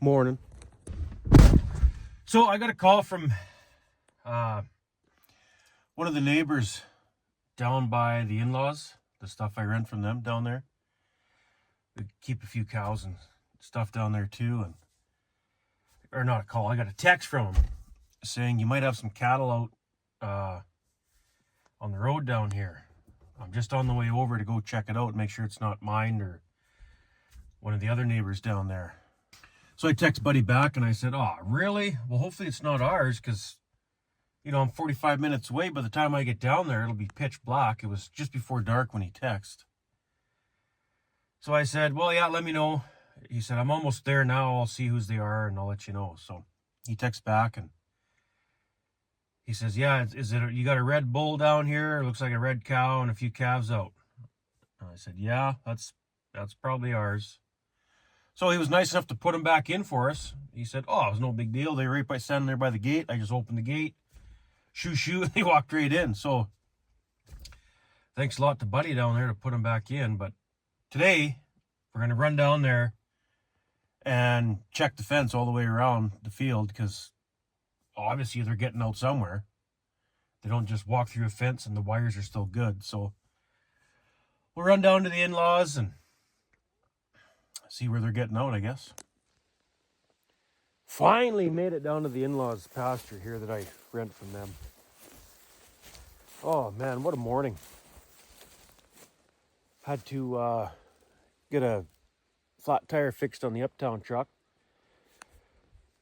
Morning. So I got a call from one of the neighbors down by the in-laws, the stuff I rent from them down there. We keep a few cows and stuff down there too. Or not a call, I got a text from him saying you might have some cattle out on the road down here. I'm just on the way over to go check it out and make sure it's not mine or one of the other neighbors down there. So I text Buddy back and I said, oh, really? Well, hopefully it's not ours because, I'm 45 minutes away. By the time I get down there, it'll be pitch black. It was just before dark when he texted. So I said, well, yeah, let me know. He said, I'm almost there now. I'll see whose they are and I'll let you know. So he texts back and he says, yeah, you got a red bull down here? It looks like a red cow and a few calves out. And I said, yeah, that's probably ours. So he was nice enough to put them back in for us. He said, oh, it was no big deal. They were right by standing there by the gate. I just opened the gate, shoo, and they walked right in. So thanks a lot to Buddy down there to put them back in. But today we're going to run down there and check the fence all the way around the field because obviously they're getting out somewhere. They don't just walk through a fence and the wires are still good. So we'll run down to the in-laws and see where they're getting out, I guess. Finally made it down to the in-laws pasture here that I rent from them. Oh man, what a morning. Had to get a flat tire fixed on the uptown truck.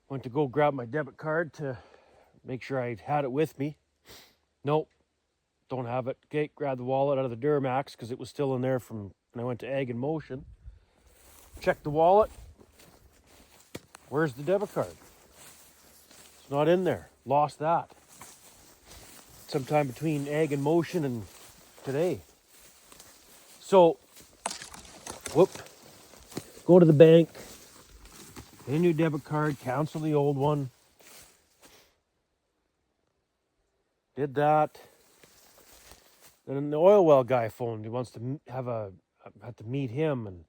Went to go grab my debit card to make sure I had it with me. Nope, don't have it. Okay, grab the wallet out of the Duramax because it was still in there from when I went to Ag in Motion. Check the wallet. Where's the debit card? It's not in there. Lost that. Sometime between Ag in Motion and today. So, go to the bank, get a new debit card, cancel the old one. Did that. Then the oil well guy phoned. He wants to had to meet him and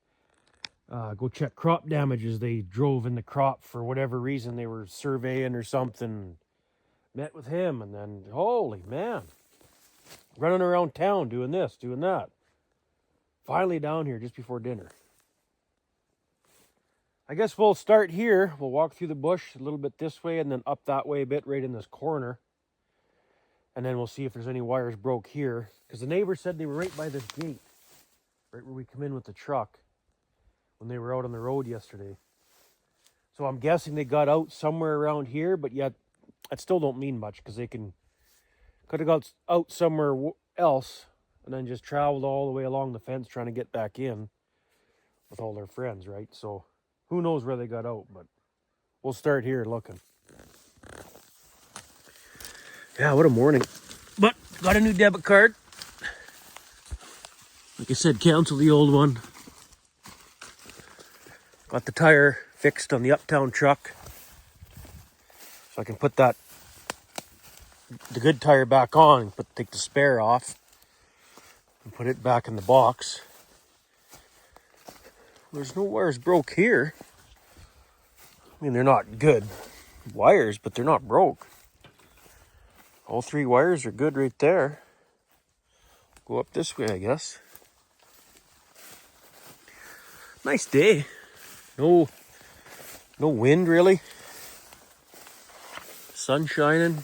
go check crop damages. They drove in the crop for whatever reason. They were surveying or something. Met with him and then, holy man, running around town doing this, doing that. Finally down here just before dinner. I guess we'll start here. We'll walk through the bush a little bit this way and then up that way a bit right in this corner. And then we'll see if there's any wires broke here. Because the neighbor said they were right by this gate. Right where we come in with the truck. When they were out on the road yesterday. So I'm guessing they got out somewhere around here, but yet that still don't mean much because they could have got out somewhere else and then just traveled all the way along the fence trying to get back in with all their friends, right? So who knows where they got out, but we'll start here looking. Yeah, what a morning. But got a new debit card. Like I said, cancel the old one. Got the tire fixed on the uptown truck. So I can put the good tire back on, take the spare off and put it back in the box. There's no wires broke here. I mean, they're not good wires, but they're not broke. All three wires are good right there. Go up this way, I guess. Nice day. No wind really. Sun shining.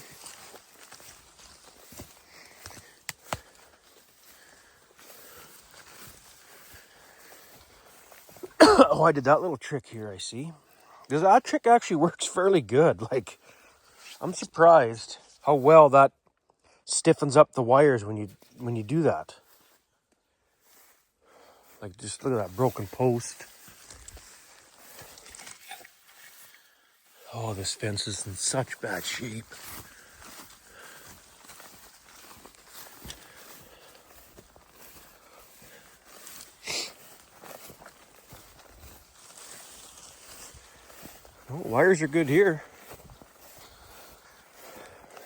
Oh, I did that little trick here, I see. Because that trick actually works fairly good. Like, I'm surprised how well that stiffens up the wires when you do that. Like, just look at that broken post. Oh, this fence is in such bad shape. Oh, wires are good here.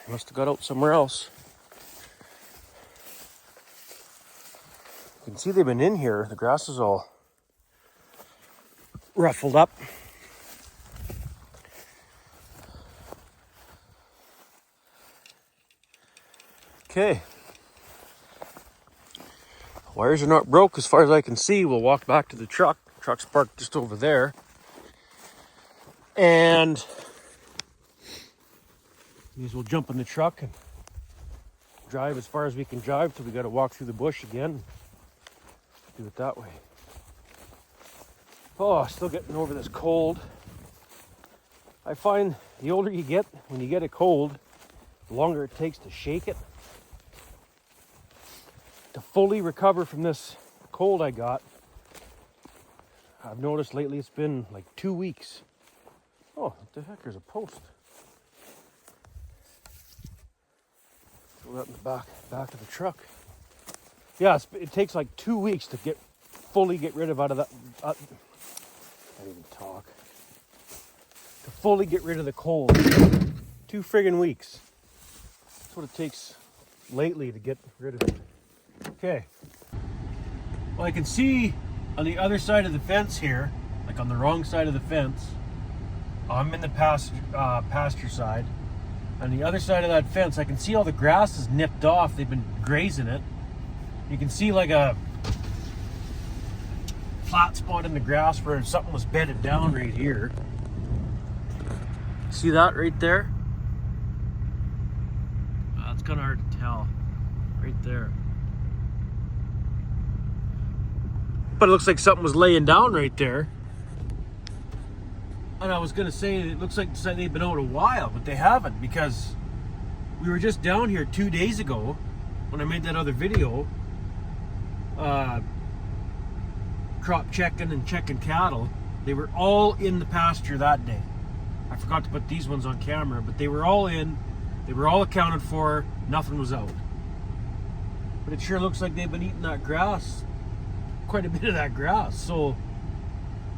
Must have got out somewhere else. You can see they've been in here. The grass is all ruffled up. Okay. Wires are not broke as far as I can see. We'll walk back to the truck. Truck's parked just over there. And we'll jump in the truck and drive as far as we can drive till we got to walk through the bush again. Do it that way. Oh, still getting over this cold. I find the older you get, when you get a cold, the longer it takes to shake it. To fully recover from this cold I got, I've noticed lately it's been like 2 weeks. Oh, what the heck, there's a post. Throw that in the back of the truck. Yeah, it takes like 2 weeks to fully get rid of out of that. Can't even talk. To fully get rid of the cold. 2 friggin' weeks. That's what it takes lately to get rid of it. Okay. Well, I can see on the other side of the fence here, like on the wrong side of the fence, I'm in the pasture side. On the other side of that fence, I can see all the grass is nipped off. They've been grazing it. You can see like a flat spot in the grass where something was bedded down right here. See that right there? It's kind of hard to tell. Right there. But it looks like something was laying down right there. And I was going to say, it looks like they've been out a while, but they haven't, because we were just down here 2 days ago when I made that other video, crop checking and checking cattle. They were all in the pasture that day. I forgot to put these ones on camera, but they were all in. They were all accounted for. Nothing was out. But it sure looks like they've been eating that grass. Quite a bit of that grass. So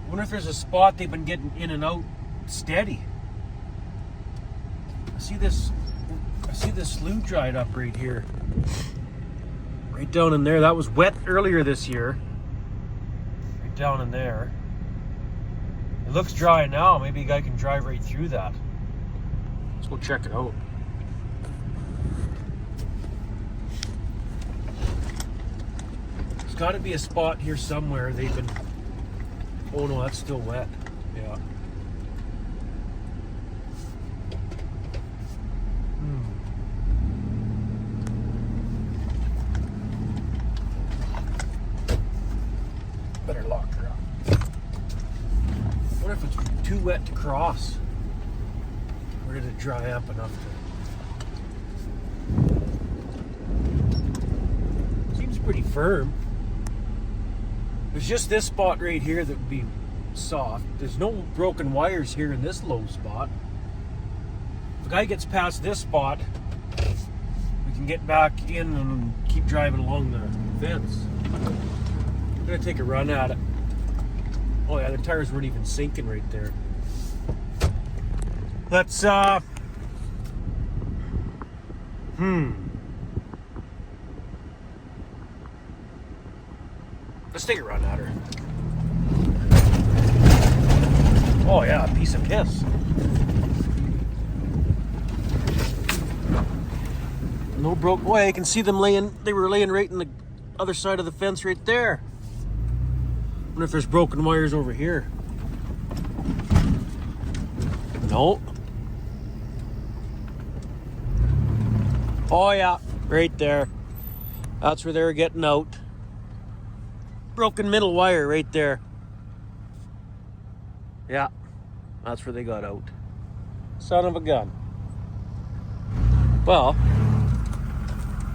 I wonder if there's a spot they've been getting in and out steady. I see this slough dried up right here. Right down in there. That was wet earlier this year. Right down in there. It looks dry now. Maybe a guy can drive right through that. Let's go check it out. There's got to be a spot here somewhere they've been... Oh no, that's still wet. Yeah. Better lock her up. What if it's too wet to cross? Or did it dry up enough to... Seems pretty firm. There's just this spot right here that would be soft. There's no broken wires here in this low spot. If the guy gets past this spot, we can get back in and keep driving along the fence. I'm gonna take a run at it. Oh yeah, the tires weren't even sinking right there. Let's Let's take a run at her. Oh yeah, a piece of piss. No broke. Boy, I can see them laying. They were laying right in the other side of the fence right there. Wonder if there's broken wires over here. No. Oh yeah, right there. That's where they were getting out. Broken middle wire right there. Yeah, that's where they got out. Son of a gun. Well,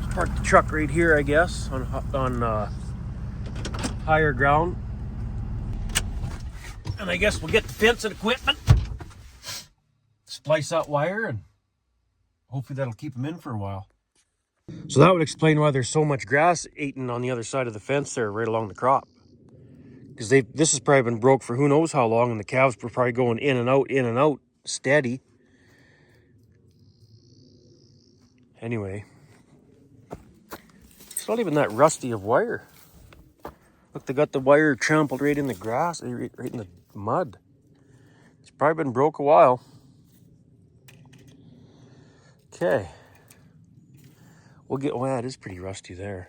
let's park the truck right here, I guess, on higher ground. And I guess we'll get the fence and equipment, splice that wire, and hopefully that'll keep them in for a while. So that would explain why there's so much grass eaten on the other side of the fence there, right along the crop. Because this has probably been broke for who knows how long, and the calves were probably going in and out, steady. Anyway, it's not even that rusty of wire. Look, they got the wire trampled right in the grass, right in the mud. It's probably been broke a while. Okay. We'll get, well, it is pretty rusty there.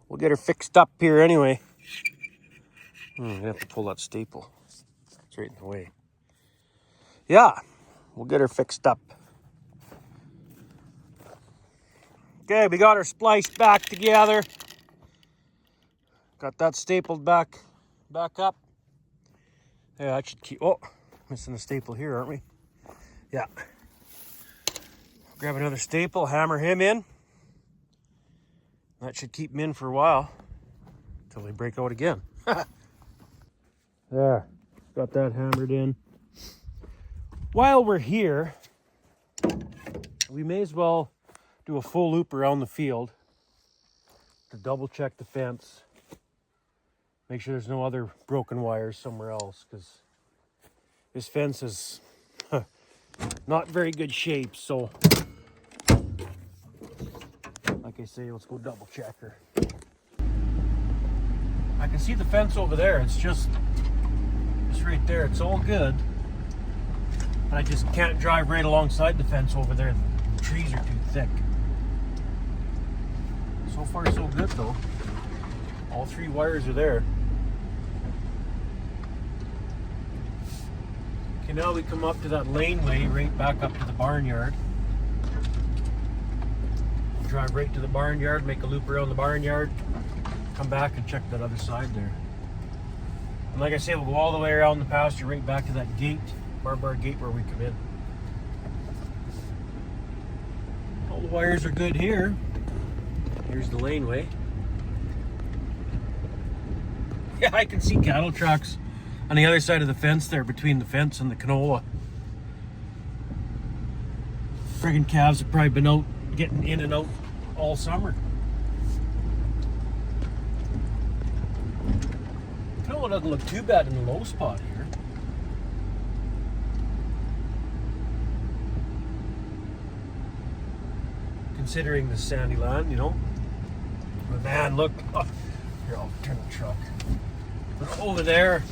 We'll get her fixed up here anyway. I have to pull that staple. It's right in the way. Yeah, we'll get her fixed up. Okay, we got her spliced back together. Got that stapled back up. Yeah, that should keep, oh, missing a staple here, aren't we? Yeah. Grab another staple, hammer him in. That should keep him in for a while until they break out again. There, got that hammered in. While we're here, we may as well do a full loop around the field to double check the fence. Make sure there's no other broken wires somewhere else, because this fence is not very good shape. So, like I say, let's go double check her. I can see the fence over there. It's just right there. It's all good. But I just can't drive right alongside the fence over there. The trees are too thick. So far, so good though. All 3 wires are there. Okay, now we come up to that laneway right back up to the barnyard. We'll drive right to the barnyard, make a loop around the barnyard, come back and check that other side there. And like I say, we'll go all the way around the pasture right back to that gate, bar gate where we come in. All the wires are good here. Here's the laneway. Yeah, I can see cattle tracks on the other side of the fence there, between the fence and the canola. Friggin' calves have probably been out, getting in and out all summer. Canola doesn't look too bad in the low spot here. Considering the sandy land, you know. But man, look. Oh, here, I'll turn the truck. But over there.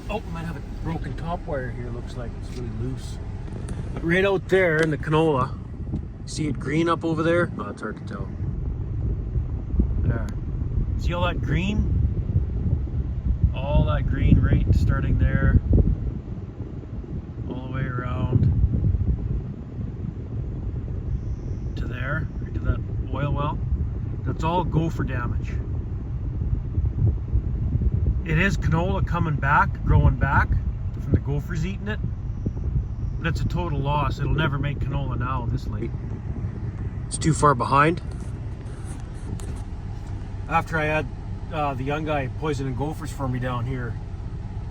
Oh, we might have a broken top wire here. Looks like it's really loose. But right out there in the canola, see it green up over there? Oh, it's hard to tell. There. See all that green? All that green right starting there. All the way around to there, right to that oil well. That's all gopher damage. It is canola coming back, growing back from the gophers eating it. But it's a total loss. It'll never make canola now this late. It's too far behind. After I had the young guy poisoning gophers for me down here,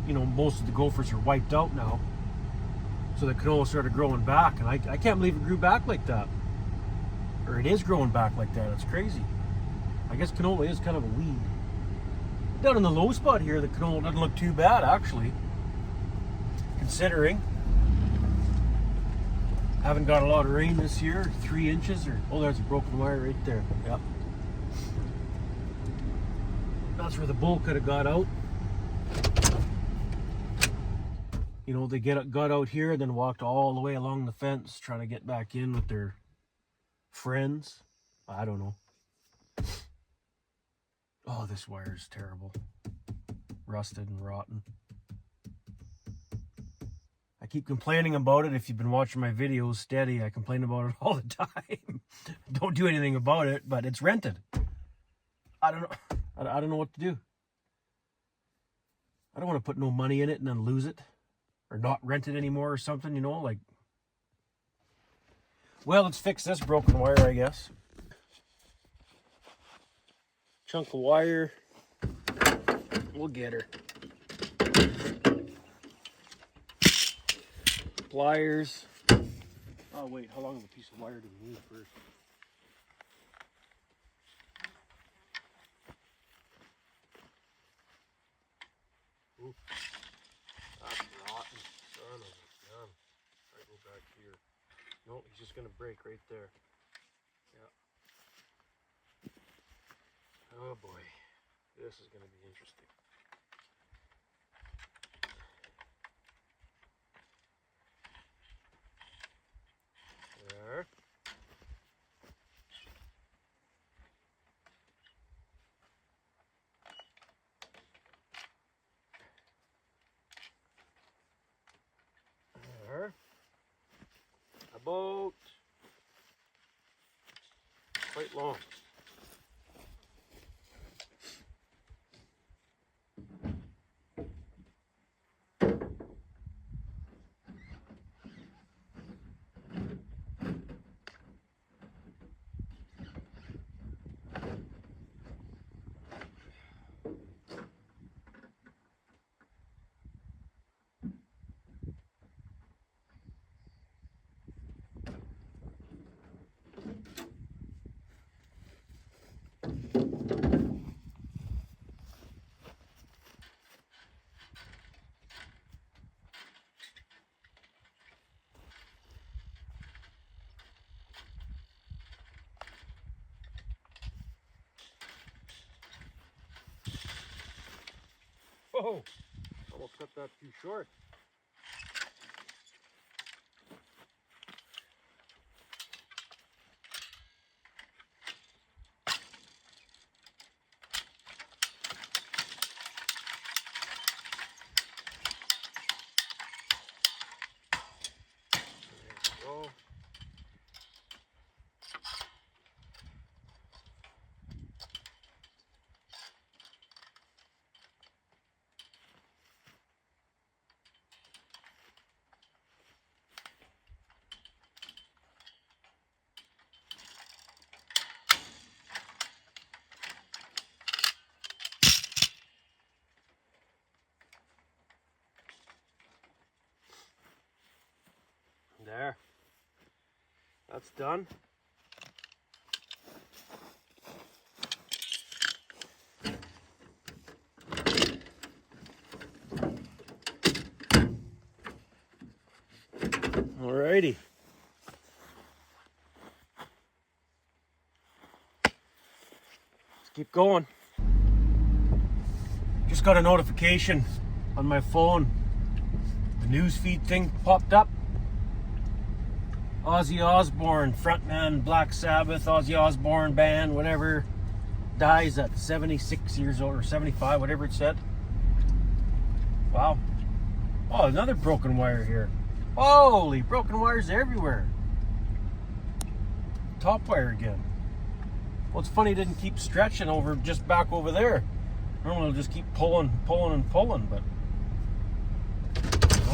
you know, most of the gophers are wiped out now. So the canola started growing back, and I can't believe it grew back like that. Or it is growing back like that. It's crazy. I guess canola is kind of a weed. Down in the low spot here, the canola doesn't look too bad, actually. Considering haven't got a lot of rain this year, 3 inches, or oh, there's a broken wire right there. Yep. That's where the bull could have got out. You know, they got out here and then walked all the way along the fence trying to get back in with their friends. I don't know. Oh, this wire is terrible. Rusted and rotten. I keep complaining about it. If you've been watching my videos steady, I complain about it all the time. Don't do anything about it, but it's rented. I don't know. I don't know what to do. I don't want to put no money in it and then lose it. Or not rent it anymore or something, you know, like. Well, let's fix this broken wire, I guess. Chunk of wire. We'll get her. Pliers. Oh wait, how long of a piece of wire do we need first? Ooh. That's rotten. Son of a gun. Try to go back here. No, he's just gonna break right there. Yeah. Oh boy. This is gonna be interesting. There. quite long. Whoa, almost cut that too short. There we go. There. That's done. Alrighty. Let's keep going. Just got a notification on my phone. The newsfeed thing popped up. Ozzy Osbourne, frontman, Black Sabbath, Ozzy Osbourne band, whatever, dies at 76 years old, or 75, whatever it said. Wow. Oh, another broken wire here. Holy, broken wires everywhere. Top wire again. Well, it's funny it didn't keep stretching over, just back over there. Normally it'll just keep pulling, but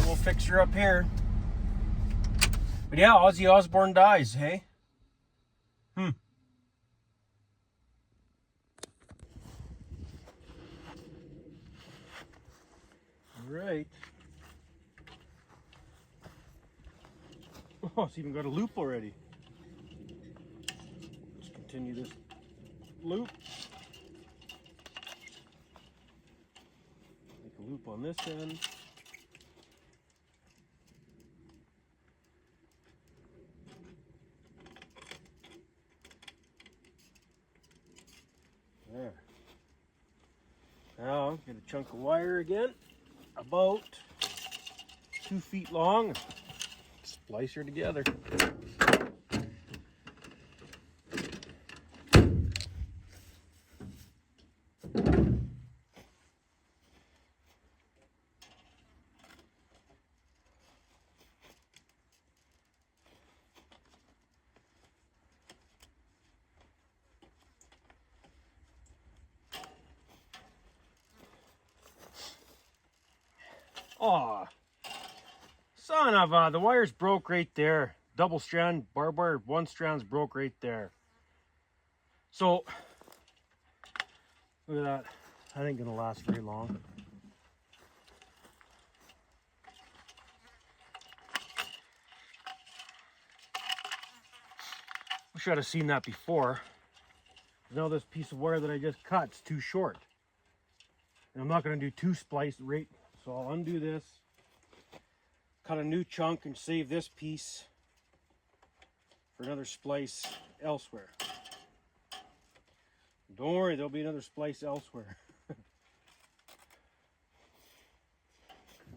we'll fix her up here. But yeah, Ozzy Osbourne dies, hey? All right. Oh, it's even got a loop already. Let's continue this loop. Make a loop on this end. There. Now, get a chunk of wire again, about 2 feet long. Splice her together. Aw, son of a, the wires broke right there. Double strand, barbed wire, one strand's broke right there. So, look at that. That ain't gonna last very long. Wish I'd have seen that before. Now this piece of wire that I just cut's too short. And I'm not gonna do 2 splice right. So I'll undo this, cut a new chunk, and save this piece for another splice elsewhere. Don't worry, there'll be another splice elsewhere.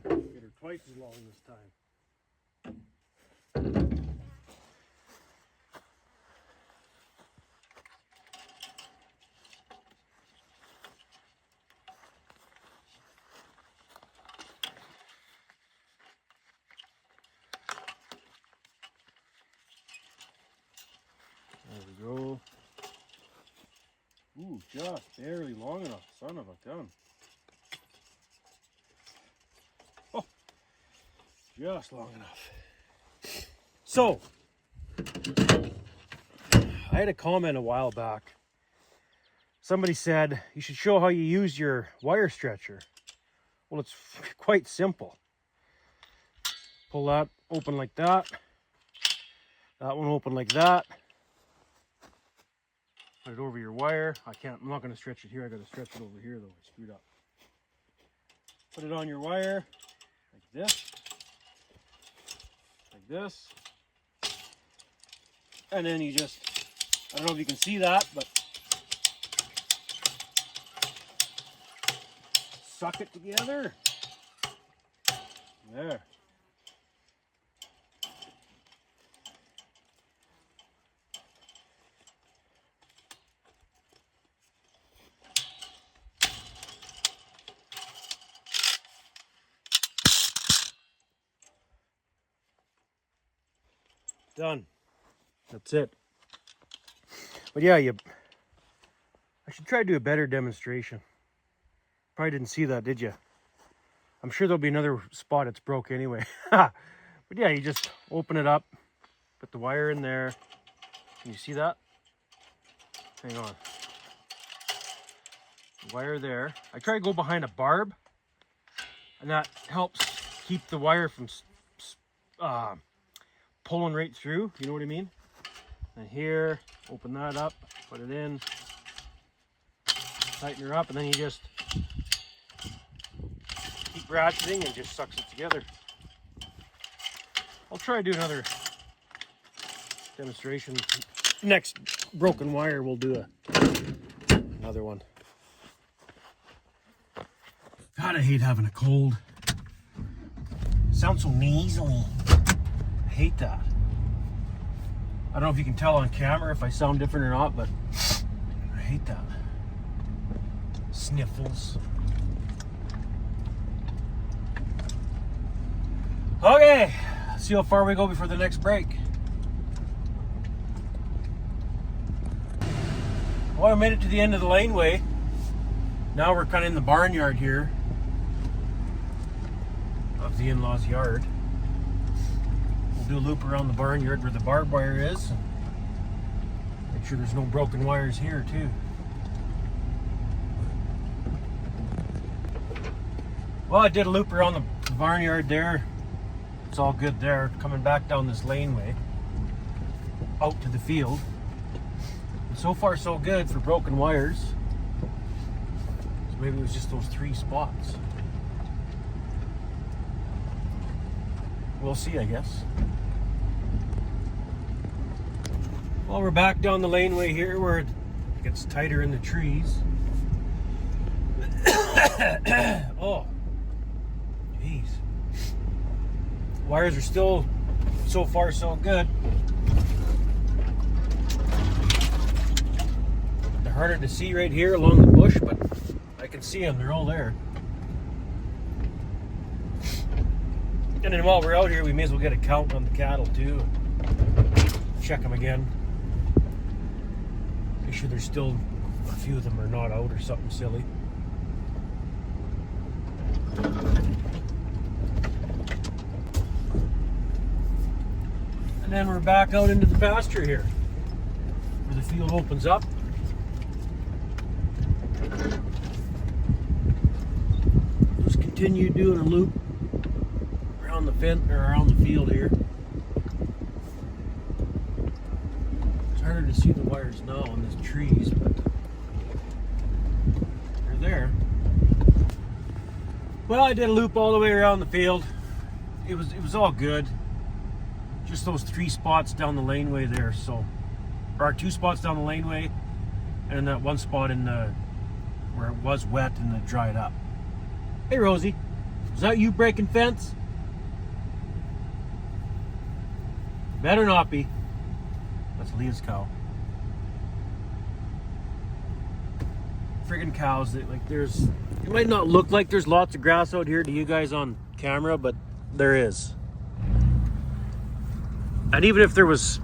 Get her twice as long this time. There we go. just barely long enough, son of a gun. Oh, just long enough. So, I had a comment a while back. Somebody said you should show how you use your wire stretcher. Well, it's quite simple. Pull that open like that. That one open like that. Put it over your wire. I'm not going to stretch it here. I got to stretch it over here though. I screwed up. Put it on your wire like this. Like this. And then you just, I don't know if you can see that, but suck it together. There. Done. That's it. But yeah, I should try to do a better demonstration. Probably didn't see that, did you? I'm sure there'll be another spot that's broke anyway. But yeah, you just open it up, put the wire in there. Can you see that? Hang on. Wire there. I try to go behind a barb, and that helps keep the wire from pulling right through, you know what I mean? And here, open that up, put it in, tighten her up, and then you just keep ratcheting and it just sucks it together. I'll try to do another demonstration. Next broken wire, we'll do another one. God, I hate having a cold. Sounds so nasally. I hate that. I don't know if you can tell on camera if I sound different or not, but I hate that. Sniffles. Okay, let's see how far we go before the next break. Well, I made it to the end of the laneway. Now we're kind of in the barnyard here of the in-laws' yard. We'll do a loop around the barnyard where the barbed wire is. And make sure there's no broken wires here too. Well, I did a loop around the barnyard there. It's all good there. Coming back down this laneway out to the field. And so far so good for broken wires. So maybe it was just those 3 spots. We'll see, I guess. Well, we're back down the laneway here where it gets tighter in the trees. Oh, jeez. Wires are still so far so good. They're harder to see right here along the bush, but I can see them. They're all there. And then while we're out here, we may as well get a count on the cattle too. Check them again. Make sure there's still a few of them are not out or something silly. And then we're back out into the pasture here, where the field opens up. Just continue doing a loop around the fence or around the field here. It's harder to see the wires now on these trees, but they're there. Well, I did a loop all the way around the field. It was all good. Just those 3 spots down the laneway there, so or 2 spots down the laneway, and then that 1 spot in the where it was wet and it dried up. Hey Rosie, is that you breaking fence? Better not be. That's Leah's cow. Friggin' cows, it might not look like there's lots of grass out here to you guys on camera, but there is. And even if there was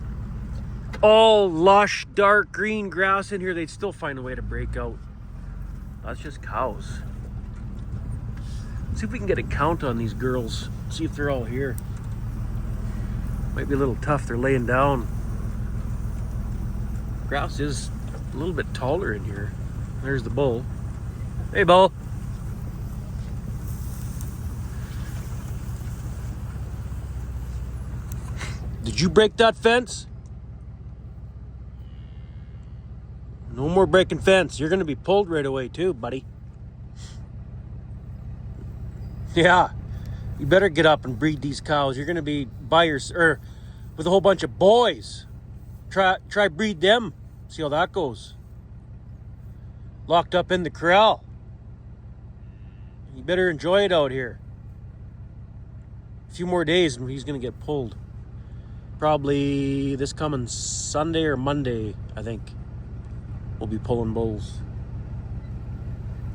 all lush, dark green grass in here, they'd still find a way to break out. That's just cows. See if we can get a count on these girls. See if they're all here. Might be a little tough, they're laying down. Grass is a little bit taller in here. There's the bull. Hey, bull. Did you break that fence? No more breaking fence. You're gonna be pulled right away too, buddy. Yeah, you better get up and breed these cows. You're gonna be by or with a whole bunch of boys. Try breed them. See how that goes. Locked up in the corral. You better enjoy it out here. A few more days and he's gonna get pulled. Probably this coming Sunday or Monday, I think. We'll be pulling bulls.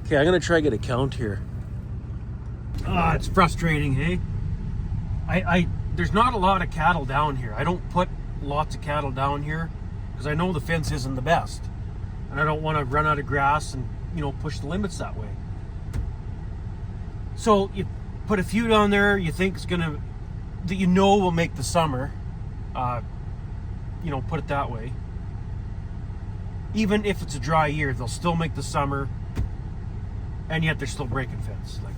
Okay, I'm gonna try to get a count here. Ah, it's frustrating, hey? There's not a lot of cattle down here. I don't put lots of cattle down here because I know the fence isn't the best. And I don't want to run out of grass and, you know, push the limits that way. So you put a few down there you think is gonna, that you know will make the summer. You know, put it that way. Even if it's a dry year, they'll still make the summer, and yet they're still breaking fence. Like,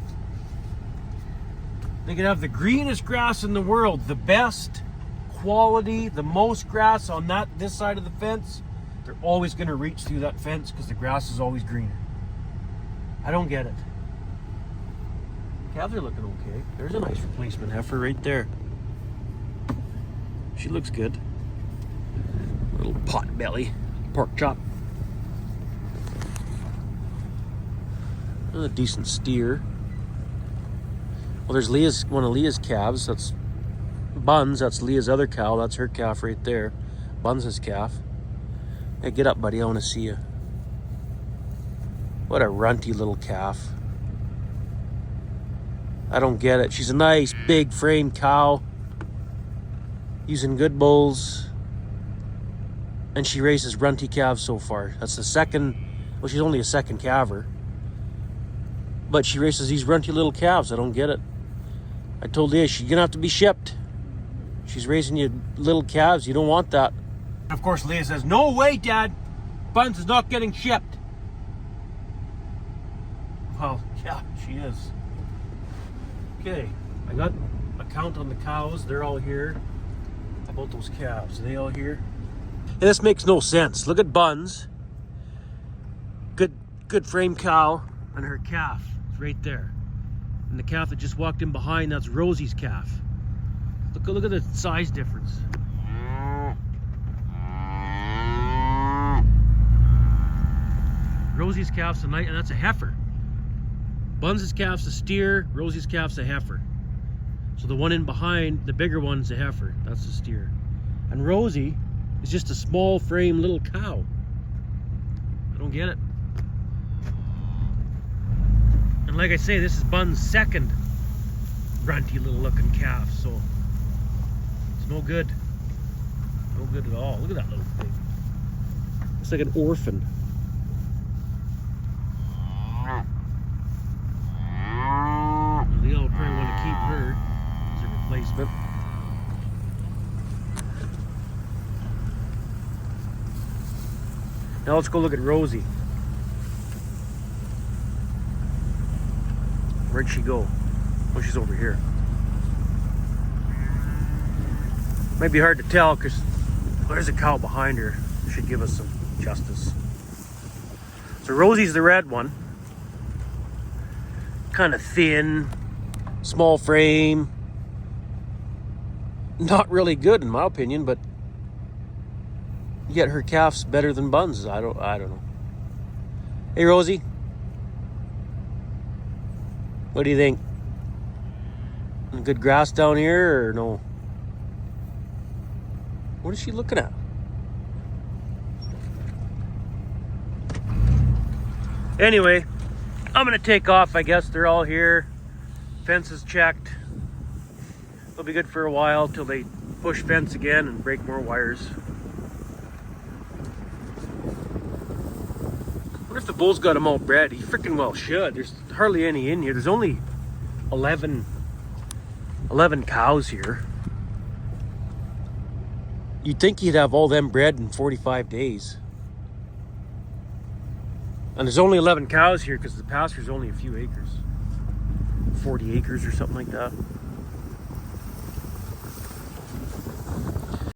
they could have the greenest grass in the world, the best quality, the most grass on this side of the fence. They're always going to reach through that fence because the grass is always greener. I don't get it. Calves are looking okay. There's a nice replacement heifer right there. She looks good. Little pot belly, pork chop. A decent steer. Well, there's one of Leah's calves. That's Buns. That's Leah's other cow. That's her calf right there. Buns' calf. Hey, get up, buddy. I want to see you. What a runty little calf. I don't get it. She's a nice, big frame cow. Using good bulls. And she raises runty calves so far. That's the second, well, she's only a second calver. But she raises these runty little calves. I don't get it. I told Leah she's gonna have to be shipped. She's raising you little calves. You don't want that. Of course, Leah says, "No way, Dad. Buns is not getting shipped." Well, yeah, she is. Okay, I got a count on the cows. They're all here. How about those calves? Are they all here? Hey, this makes no sense. Look at Buns. Good frame cow, and her calf is right there. And the calf that just walked in behind, that's Rosie's calf. Look at the size difference. Rosie's calf's a night, and that's a heifer. Buns' calf's a steer, Rosie's calf's a heifer. So the one in behind, the bigger one's a heifer. That's a steer. And Rosie is just a small frame little cow. I don't get it. And like I say, this is Bun's second runty little looking calf, so it's no good. No good at all. Look at that little thing. It's like an orphan. Leo will probably want to keep her as a replacement. Now let's go look at Rosie. Where'd she go? Oh, she's over here. Might be hard to tell because there's a cow behind her. Should give us some justice. So Rosie's the red one. Kind of thin, small frame. Not really good in my opinion, but yet her calf's better than Buns. I don't know. Hey Rosie. What do you think? Good grass down here or no? What is she looking at? Anyway, I'm gonna take off. I guess they're all here. Fence is checked. They'll be good for a while till they push fence again and break more wires. What if the bull's got them all bred? He freaking well should. There's hardly any in here. There's only 11 cows here. You'd think he'd have all them bred in 45 days. And there's only 11 cows here because the pasture's only a few acres. 40 acres or something like that.